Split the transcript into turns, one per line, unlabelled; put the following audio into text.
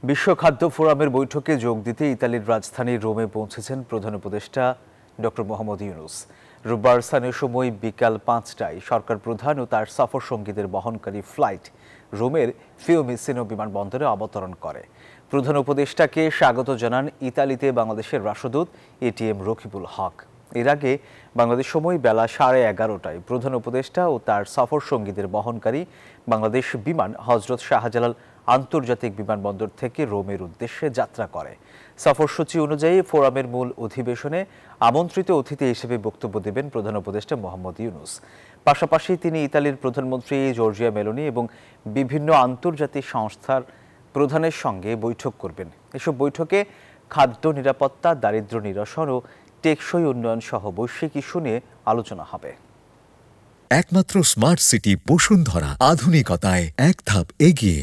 বিশ্ব খাদ্য ফোরামের বৈঠকে যোগ দিতে ইতালির রাজধানী রোমে পৌঁছেছেন প্রধান উপদেষ্টা ডক্টর মোহাম্মদ ইউনূস। রোববার স্থানীয় সময় বিকাল ৫টায় সরকার প্রধান ও তার সফর সঙ্গীদের বহনকারী ফ্লাইট রোমের ফিউমিসিনো বিমানবন্দরে অবতরণ করে। প্রধান উপদেষ্টাকে স্বাগত জানান ইতালিতে বাংলাদেশের রাষ্ট্রদূত এটিএম রকিবুল হক। এর আগে বাংলাদেশ সময় বেলা 11:30টায় প্রধান উপদেষ্টা ও তার সফর সঙ্গীদের বহনকারী বাংলাদেশ বিমান হজরত শাহজালাল আন্তর্জাতিক বিমানবন্দর থেকে রোমের উদ্দেশ্যে যাত্রা করে। সফরসূচি অনুযায়ী ফোরামের মূল অধিবেশনে আমন্ত্রিত অতিথি হিসেবে বক্তব্য দেবেন প্রধান উপদেষ্টা মোহাম্মদ ইউনূস। পাশাপাশি তিনি ইতালির প্রধানমন্ত্রী জর্জিয়া মেলোনি এবং বিভিন্ন আন্তর্জাতিক সংস্থার প্রধানের সঙ্গে বৈঠক করবেন। এসব বৈঠকে খাদ্য নিরাপত্তা, দারিদ্র্য নিরসন ও টেকসই উন্নয়ন সহ বৈশ্বিক ইস্যু নিয়ে আলোচনা হবে।
একমাত্র স্মার্ট সিটি বসুন্ধরা, আধুনিকতায় এক ধাপ এগিয়ে।